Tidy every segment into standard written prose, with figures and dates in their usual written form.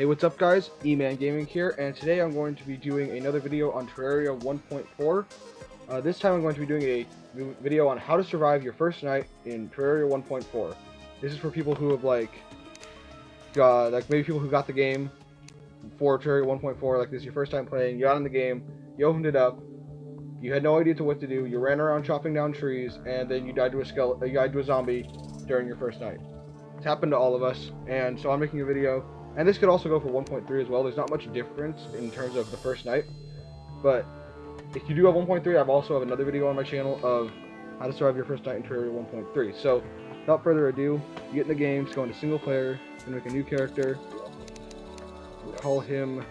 Hey, what's up guys? E-Man Gaming here, and today I'm going to be doing another video on Terraria 1.4. This time I'm going to be doing a video on how to survive your first night in Terraria 1.4. This is for people who have maybe people who got the game for Terraria 1.4, like this is your first time playing, you got in the game, you opened it up, you had no idea what to do, you ran around chopping down trees, and then you died to a zombie during your first night. It's happened to all of us, and so I'm making a video. And this could also go for 1.3 as well. There's not much difference in terms of the first night. But if you do have 1.3, I also have another video on my channel of how to survive your first night in Terraria 1.3. So, without further ado, you get in the game, just go into single player, and make a new character. We'll call him,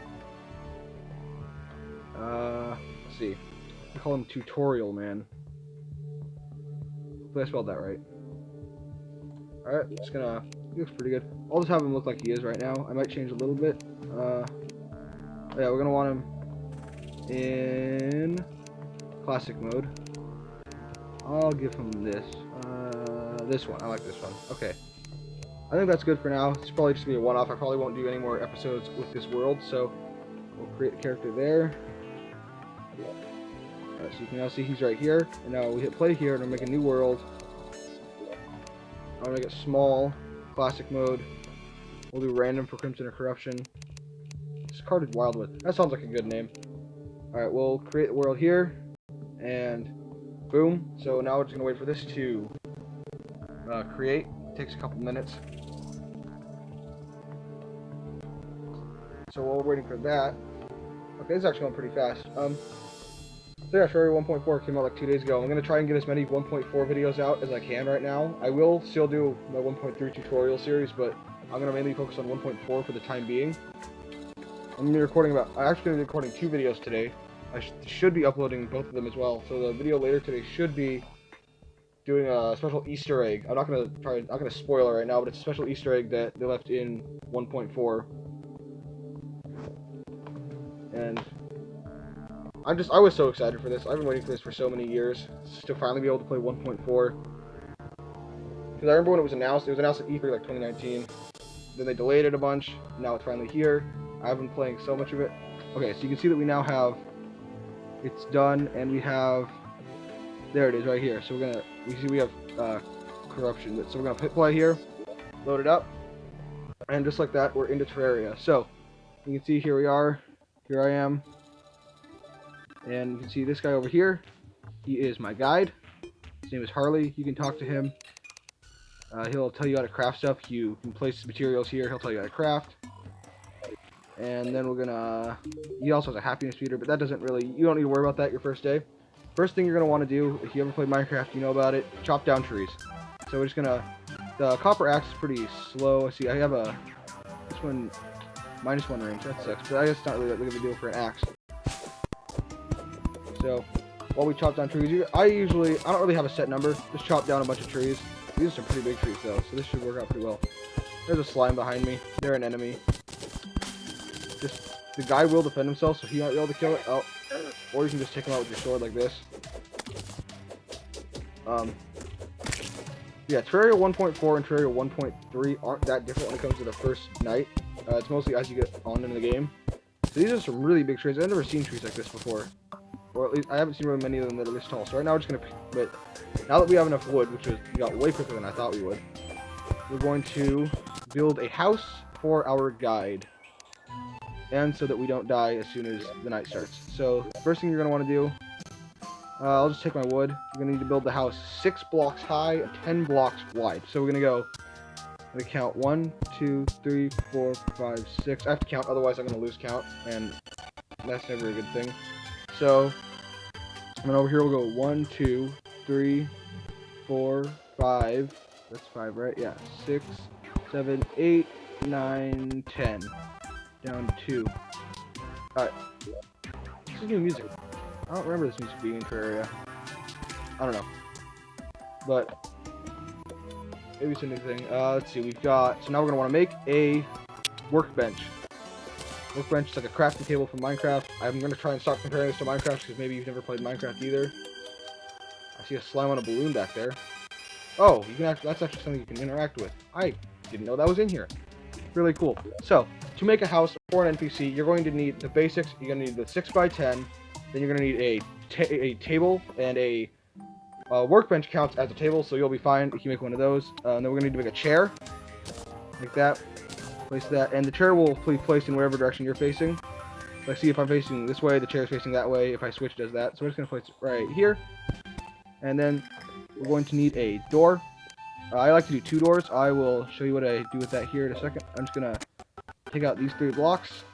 let's see. We'll call him Tutorial Man. Hopefully I spelled that right. Alright, just gonna, he looks pretty good. I'll just have him look like he is right now. I might change a little bit. Yeah, we're gonna want him in classic mode. I'll give him this. This one. I like this one. Okay. I think that's good for now. It's probably just gonna be a one-off. I probably won't do any more episodes with this world, so we'll create a character there. Alright, so you can now see he's right here. And now we hit play here, and we'll make a new world. I'm gonna make it small, classic mode. We'll do random for Crimson or Corruption. Discarded Wildwood. That sounds like a good name. Alright, we'll create the world here. And boom. So now we're just gonna wait for this to create. It takes a couple minutes. So while we're waiting for that. Okay, this is actually going pretty fast. So yeah, Terraria 1.4 came out like 2 days ago. I'm going to try and get as many 1.4 videos out as I can right now. I will still do my 1.3 tutorial series, but I'm going to mainly focus on 1.4 for the time being. I'm actually going to be recording 2 videos today. I should be uploading both of them as well. So the video later today should be doing a special Easter egg. I'm not going to spoil it right now, but it's a special Easter egg that they left in 1.4. And I was so excited for this. I've been waiting for this for so many years to finally be able to play 1.4. Because I remember when it was announced at E3 like 2019. Then they delayed it a bunch. Now it's finally here. I've been playing so much of it. Okay, so you can see that we now have it's done, and we have there it is right here. So we have corruption. So we're gonna hit play here, load it up, and just like that, we're into Terraria. So you can see here we are. Here I am. And you can see this guy over here. He is my guide. His name is Harley. You can talk to him. He'll tell you how to craft stuff. You can place materials here. He'll tell you how to craft. And then we're gonna... He also has a happiness meter, but that doesn't really... You don't need to worry about that your first day. First thing you're gonna want to do, if you ever played Minecraft, you know about it. Chop down trees. So we're just gonna... The copper axe is pretty slow. See, I have a... This one... -1 range. That sucks. But I guess it's not really that big of a deal for an axe. So, while we chop down trees, I don't really have a set number. Just chop down a bunch of trees. These are some pretty big trees, though, so this should work out pretty well. There's a slime behind me. They're an enemy. The guy will defend himself, so he might be able to kill it. Oh, or you can just take him out with your sword like this. Yeah, Terraria 1.4 and Terraria 1.3 aren't that different when it comes to the first night. It's mostly as you get on into the game. So these are some really big trees. I've never seen trees like this before. Or at least, I haven't seen very many of them that are this tall. So right now we're just going to... But now that we have enough wood, which we got way quicker than I thought we would, we're going to build a house for our guide. And so that we don't die as soon as the night starts. So, first thing you're going to want to do... I'll just take my wood. You're going to need to build the house 6 blocks high and 10 blocks wide. So we're going to go... I'm going to count 1, 2, 3, 4, 5, 6. I have to count, otherwise I'm going to lose count. And that's never a good thing. So, and over here we'll go 1, 2, 3, 4, 5. That's 5, right? Yeah. 6, 7, 8, 9, 10. Down 2. Alright. This is new music. I don't remember this music being in Terraria. I don't know. But, maybe it's a new thing. Let's see. We've got... So now we're going to want to make a workbench. Workbench is like a crafting table from Minecraft. I'm going to try and start comparing this to Minecraft because maybe you've never played Minecraft either. I see a slime on a balloon back there. Oh, you can that's actually something you can interact with. I didn't know that was in here. Really cool. So, to make a house for an NPC, you're going to need the basics. You're going to need the 6x10. Then you're going to need a table, and a workbench counts as a table, so you'll be fine if you make one of those. And then we're going to need to make a chair, like that. Place that, and the chair will be placed in whatever direction you're facing. So I see if I'm facing this way, the chair is facing that way. If I switch, it does that. So we're just going to place it right here. And then we're going to need a door. I like to do 2 doors. I will show you what I do with that here in a second. I'm just going to take out these 3 blocks.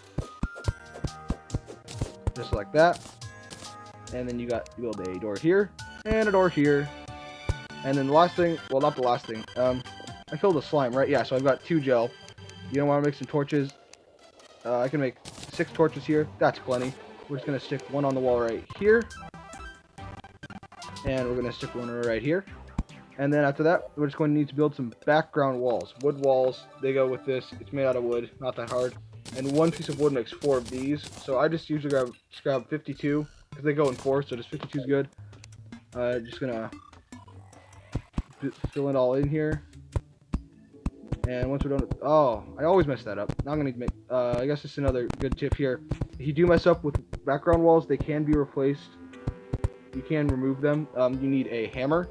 Just like that. And then you build a door here, and a door here. And then the last thing, well, not the last thing. I killed a slime, right? Yeah, so I've got 2 gel. You don't want to make some torches. I can make 6 torches here. That's plenty. We're just going to stick one on the wall right here. And we're going to stick one right here. And then after that, we're just going to need to build some background walls. Wood walls, they go with this. It's made out of wood, not that hard. And 1 piece of wood makes 4 of these. So I just usually grab 52, because they go in 4, so just 52 is good. Just going to fill it all in here. And once we're done with, oh, I always mess that up. Now I'm going to make, I guess this is another good tip here. If you do mess up with background walls, they can be replaced. You can remove them. You need a hammer.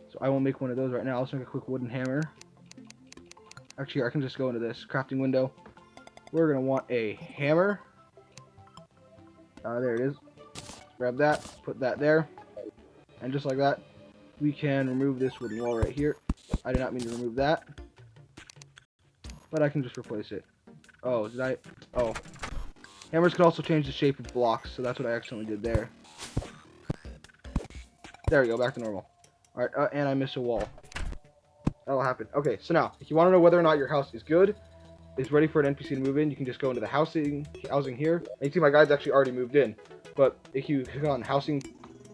So I will make one of those right now. I'll just make a quick wooden hammer. Actually, I can just go into this crafting window. We're going to want a hammer. There it is. Grab that, put that there. And just like that, we can remove this wooden wall right here. I did not mean to remove that. But I can just replace it. Oh, did I? Oh. Hammers can also change the shape of blocks, so that's what I accidentally did there. There we go, back to normal. Alright, and I missed a wall. That'll happen. Okay, so now, if you want to know whether or not your house is good, is ready for an NPC to move in, you can just go into the housing here. And you see my guy's actually already moved in. But if you click on housing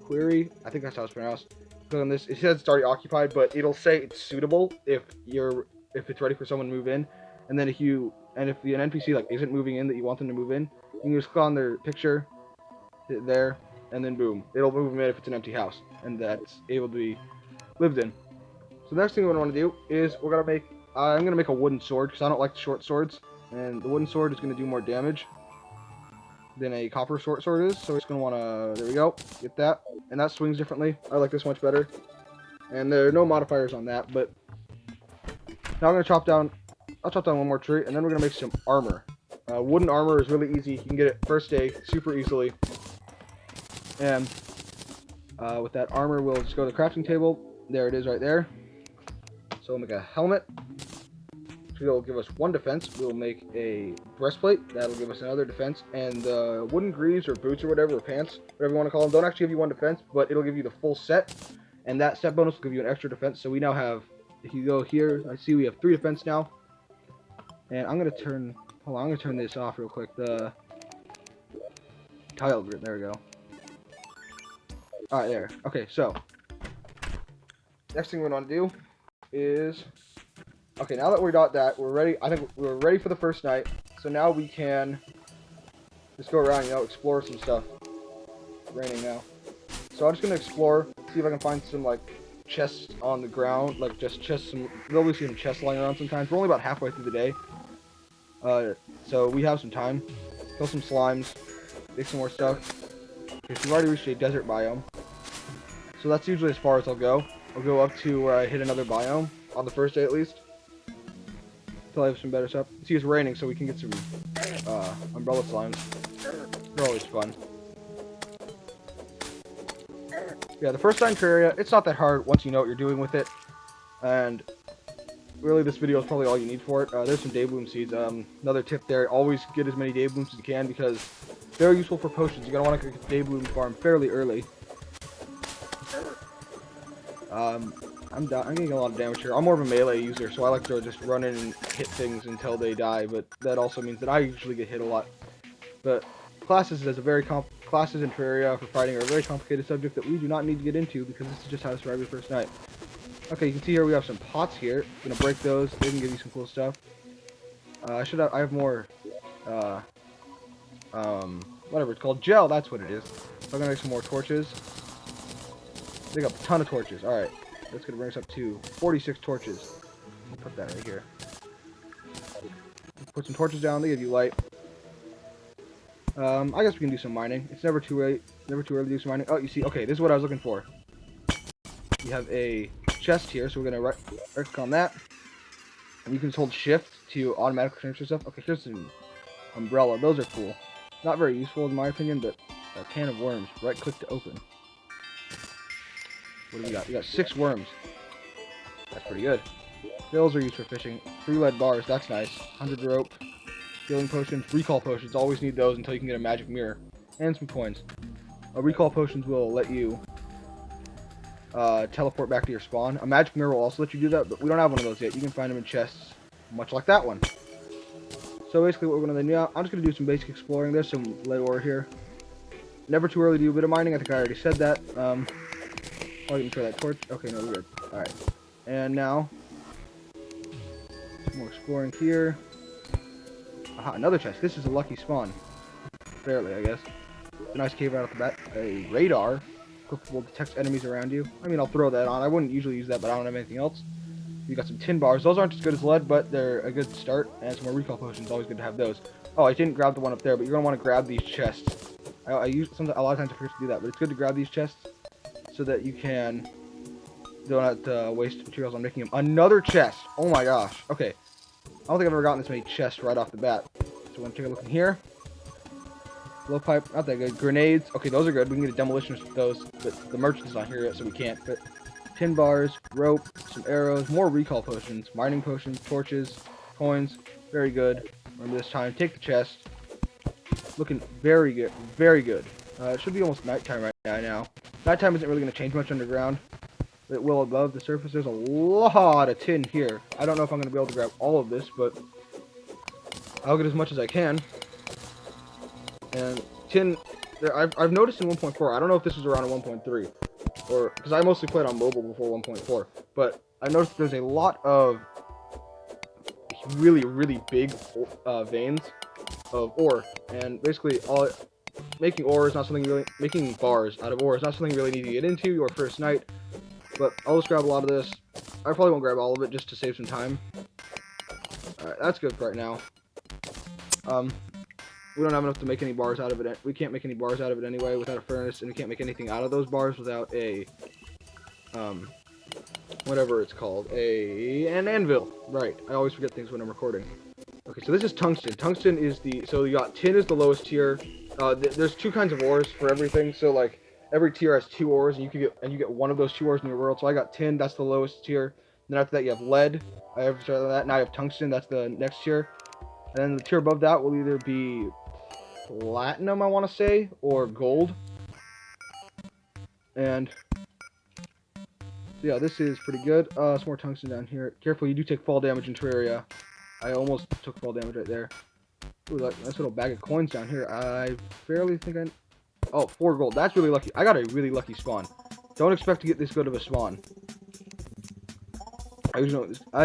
query, I think that's how it's pronounced. Click on this, it says it's already occupied, but it'll say it's suitable if it's ready for someone to move in. And then if the NPC like isn't moving in that you want them to move in, you can just click on their picture, hit there, and then boom, it'll move them in if it's an empty house, and that's able to be lived in. So the next thing we want to do is I'm gonna make a wooden sword because I don't like the short swords, and the wooden sword is gonna do more damage than a copper short sword is. So we're just gonna wanna, there we go, get that, and that swings differently. I like this much better, and there are no modifiers on that. But now I'm gonna chop down. I'll chop down one more tree, and then we're gonna make some armor. Wooden armor is really easy. You can get it first day super easily. And with that armor, we'll just go to the crafting table. There it is right there. So we'll make a helmet. So it'll give us 1 defense. We'll make a breastplate. That'll give us another defense. And wooden greaves or boots or whatever, or pants, whatever you want to call them, don't actually give you 1 defense, but it'll give you the full set. And that set bonus will give you an extra defense. So we now have, if you go here, I see we have 3 defense now. And I'm going to turn, hold on, I'm going to turn this off real quick. The tile grid, there we go. Alright, there. Okay, so next thing we're going to do is, okay, now that we got that, we're ready. I think we're ready for the first night. So now we can just go around, explore some stuff. It's raining now. So I'm just going to explore, see if I can find some, like, chests on the ground. Like, just chests, there'll be some chests lying around sometimes. We're only about halfway through the day. So we have some time. Kill some slimes. Make some more stuff. Because we've already reached a desert biome. So that's usually as far as I'll go. I'll go up to where I hit another biome. On the first day at least. Until I have some better stuff. See, it's raining, so we can get some umbrella slimes. They're always fun. Yeah, the first time Terraria, it's not that hard once you know what you're doing with it. And really, this video is probably all you need for it. There's some daybloom seeds. Another tip there, always get as many dayblooms as you can because they're useful for potions. You're going to want to get the daybloom farm fairly early. I'm getting a lot of damage here. I'm more of a melee user, so I like to just run in and hit things until they die, but that also means that I usually get hit a lot. But classes in Terraria for fighting are a very complicated subject that we do not need to get into because this is just how to survive your first night. Okay, you can see here we have some pots here. I'm gonna break those. They can give you some cool stuff. I have more, whatever it's called, gel. That's what it is. So I'm gonna make some more torches. Dig up a ton of torches. All right, that's gonna bring us up to 46 torches. I'll put that right here. Put some torches down. They give you light. I guess we can do some mining. It's never too early. Never too early to do some mining. Oh, you see? Okay, this is what I was looking for. You have a chest here, so we're gonna right click on that, and you can just hold Shift to automatically transfer stuff. Okay, here's some umbrella. Those are cool. Not very useful in my opinion, but a can of worms. Right click to open. What do we got? We got 6 worms. That's pretty good. Bills are used for fishing. 3 lead bars. That's nice. 100 rope. Healing potions. Recall potions. Always need those until you can get a magic mirror. And some coins. Recall potions will let you teleport back to your spawn. A magic mirror will also let you do that, but we don't have one of those yet. You can find them in chests, much like that one. So basically what we're going to do now, I'm just going to do some basic exploring. There's some lead ore here. Never too early to do a bit of mining. I think I already said that. Oh, you can try that torch. Okay, no, we're good. Alright. And now, some more exploring here. Aha, another chest. This is a lucky spawn. Fairly, I guess. A nice cave right off the bat. A radar. Will detect enemies around you. I mean, I'll throw that on. I wouldn't usually use that, but I don't have anything else. You got some tin bars. Those aren't as good as lead, but they're a good start. And some more recall potions. Always good to have those. Oh, I didn't grab the one up there, but you're gonna want to grab these chests. A lot of times I forget to do that, but it's good to grab these chests so that you can don't have to waste materials on making them. Another chest. Oh my gosh. Okay. I don't think I've ever gotten this many chests right off the bat. So we're gonna take a look in here. Blowpipe, not that good. Grenades, okay, those are good. We can get a demolitionist with those, but the merchant's not here yet, so we can't. But tin bars, rope, some arrows, more recall potions, mining potions, torches, coins, very good. Remember this time, take the chest. Looking very good, very good. It should be almost nighttime right now. Nighttime isn't really going to change much underground. It will above the surface. There's a lot of tin here. I don't know if I'm going to be able to grab all of this, but I'll get as much as I can. And tin, I've noticed in 1.4, I don't know if this was around in 1.3, or, because I mostly played on mobile before 1.4, but I noticed there's a lot of really, really big veins of ore, and basically making ore is not something really, making bars out of ore is not something you really need to get into your first night, but I'll just grab a lot of this. I probably won't grab all of it just to save some time. Alright, that's good for right now. We don't have enough to make any bars out of it. We can't make any bars out of it anyway without a furnace, and we can't make anything out of those bars without a, whatever it's called, an anvil. Right, I always forget things when I'm recording. Okay, so this is tungsten. Tungsten is so you got tin is the lowest tier. There's 2 kinds of ores for everything, so like, every tier has 2 ores, and you get one of those 2 ores in your world. So I got tin, that's the lowest tier. Then after that you have lead. I have started that. Now I have tungsten, that's the next tier. And then the tier above that will either be platinum, I want to say, or gold. And so yeah, this is pretty good. Some more tungsten down here. Careful, you do take fall damage in Terraria. I almost took fall damage right there. Ooh, nice little bag of coins down here. I barely think oh, 4 gold. That's really lucky. I got a really lucky spawn. Don't expect to get this good of a spawn. I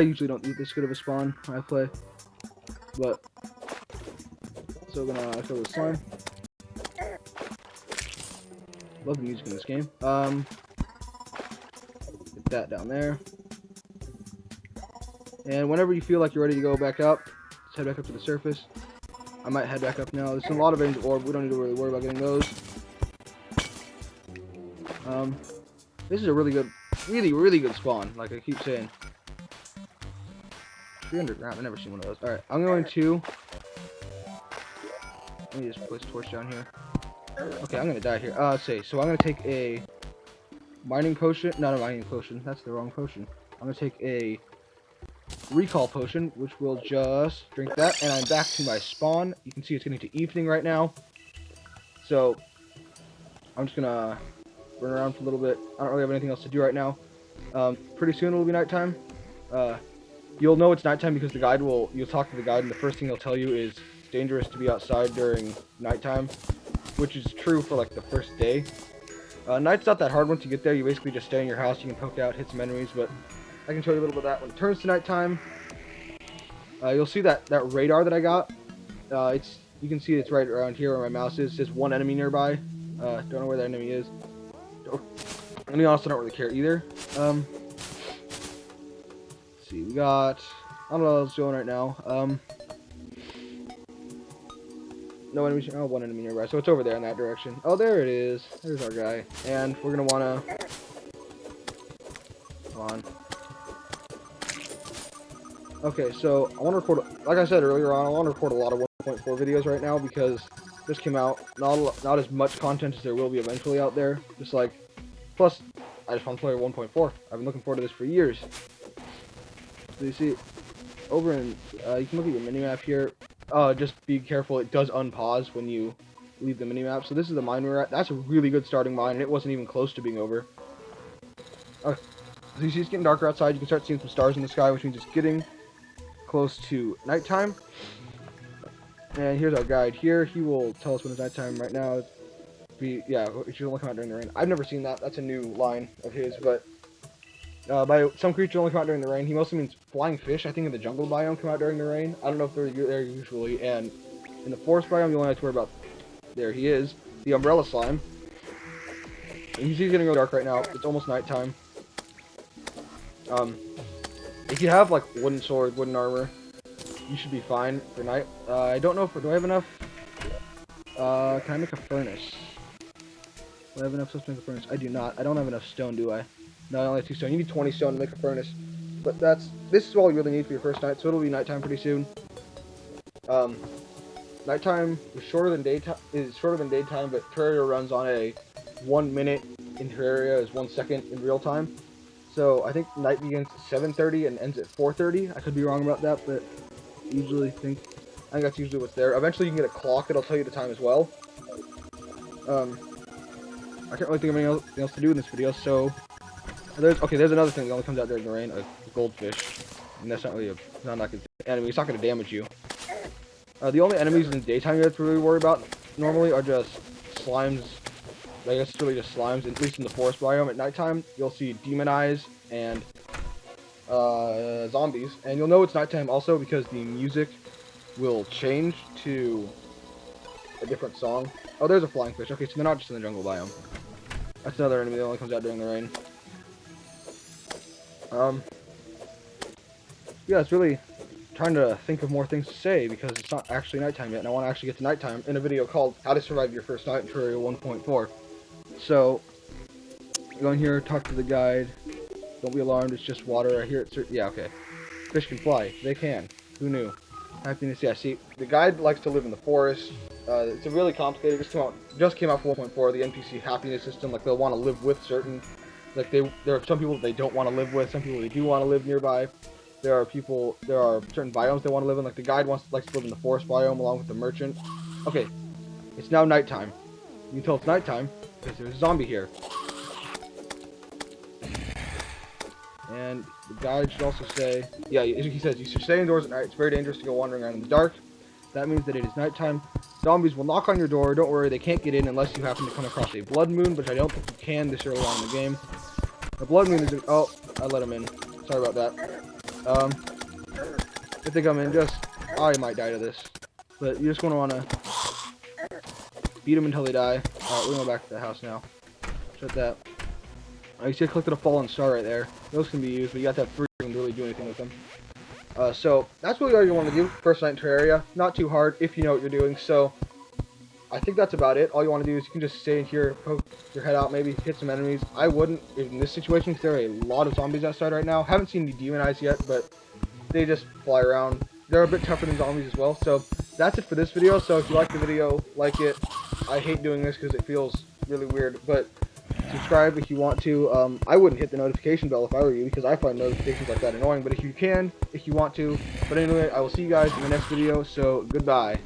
usually don't get this good of a spawn when I play. But so we're gonna fill this slime. Love the music in this game. Get that down there. And whenever you feel like you're ready to go back up, just head back up to the surface. I might head back up now. There's a lot of veins of ore, but we don't need to really worry about getting those. This is a really good, really good spawn, like I keep saying. 3 underground, I've never seen one of those. Alright, I'm going to... Let me just place a torch down here. Okay, I'm gonna die here. Let's see. So I'm gonna take a mining potion. Not a mining potion. That's the wrong potion. I'm gonna take a recall potion, which will just drink that, and I'm back to my spawn. You can see it's getting to evening right now. So I'm just gonna run around for a little bit. I don't really have anything else to do right now. Pretty soon it'll be nighttime. You'll know it's nighttime because you'll talk to the guide, and the first thing he'll tell you is it's dangerous to be outside during nighttime, which is true for like the first day. Night's not that hard once you get there. You basically just stay in your house. You can poke out, hit some enemies, but I can show you a little bit of that. When it turns to nighttime, you'll see that radar that I got. You can see it's right around here where my mouse is. It says 1 enemy nearby. Don't know where that enemy is. To be honest, I don't really care either. Let's see, we got... I don't know what else going right now. No enemies. Oh, one enemy nearby. So it's over there in that direction. Oh, there it is. There's our guy. And we're gonna wanna. Come on. Okay, so I want to record. Like I said earlier on, I want to record a lot of 1.4 videos right now because this came out. Not as much content as there will be eventually out there. Just like, plus, I just want to play 1.4. I've been looking forward to this for years. So you see, over in you can look at your minimap here. Just be careful. It does unpause when you leave the minimap. So this is the mine we're at. That's a really good starting mine, and it wasn't even close to being over. Okay, so you see it's getting darker outside. You can start seeing some stars in the sky, which means it's getting close to nighttime. And here's our guide here. He will tell us when it's nighttime right now. Yeah, you should only come out during the rain. I've never seen that. That's a new line of his, but by some creatures only come out during the rain, he mostly means flying fish, I think, in the jungle biome come out during the rain. I don't know if they're there usually. And in the forest biome, you only have to worry about, there he is, the umbrella slime. And you see he's gonna go dark right now. It's almost nighttime. If you have like wooden sword, wooden armor, you should be fine for night. I don't know if do I have enough. Can I make a furnace? Do I have enough stuff to make a furnace? I do not. I don't have enough stone, do I? No, I only have 2 stone. You need 20 stone to make a furnace. But this is all you really need for your first night, so it'll be nighttime pretty soon. Nighttime is shorter than daytime. But Terraria runs on a 1 minute in Terraria is 1 second in real time. So I think night begins at 7:30 and ends at 4:30. I could be wrong about that, but I think that's usually what's there. Eventually you can get a clock that'll tell you the time as well. I can't really think of anything else to do in this video, so there's another thing that only comes out during the rain, a goldfish. And that's not really not like an enemy, it's not gonna damage you. The only enemies in the daytime you have to really worry about normally are just slimes. I guess it's really just slimes, at least in the forest biome. At nighttime, you'll see demon eyes and zombies. And you'll know it's nighttime also because the music will change to a different song. Oh, there's a flying fish. Okay, so they're not just in the jungle biome. That's another enemy that only comes out during the rain. Yeah, it's really trying to think of more things to say because it's not actually nighttime yet, and I want to actually get to nighttime in a video called How to Survive Your First Night in Terraria 1.4. So, go in here, talk to the guide. Don't be alarmed, it's just water. I hear it. Yeah, okay. Fish can fly. They can. Who knew? Happiness. Yeah, see, the guide likes to live in the forest. It's a really complicated. Just came out for 1.4, the NPC happiness system. Like, they'll want to live with certain. Like, there are some people they don't want to live with. Some people they do want to live nearby. There are certain biomes they want to live in. Like, the guide likes to live in the forest biome along with the merchant. Okay, it's now nighttime. You can tell it's nighttime because there's a zombie here. And the guide should also say, yeah, he says you should stay indoors at night. It's very dangerous to go wandering around in the dark. That means that it is nighttime. Zombies will knock on your door. Don't worry, they can't get in unless you happen to come across a blood moon, which I don't think you can this early on in the game. The blood moon is oh, I let him in. Sorry about that. If they come in, I might die to this. But you just want to beat them until they die. Alright, we're going back to the house now. Shut that. You see I collected a fallen star right there. Those can be used, but you have to have 3 to really do anything with them. So, that's really all you want to do. First night in Terraria. Not too hard if you know what you're doing. So, I think that's about it. All you want to do is you can just stay in here, poke your head out, maybe hit some enemies. I wouldn't in this situation because there are a lot of zombies outside right now. Haven't seen any demon eyes yet, but they just fly around. They're a bit tougher than zombies as well. So, that's it for this video. So, if you like the video, like it. I hate doing this because it feels really weird, but subscribe if you want to. I wouldn't hit the notification bell if I were you because I find notifications like that annoying, but if you can, if you want to. But anyway, I will see you guys in the next video, so goodbye.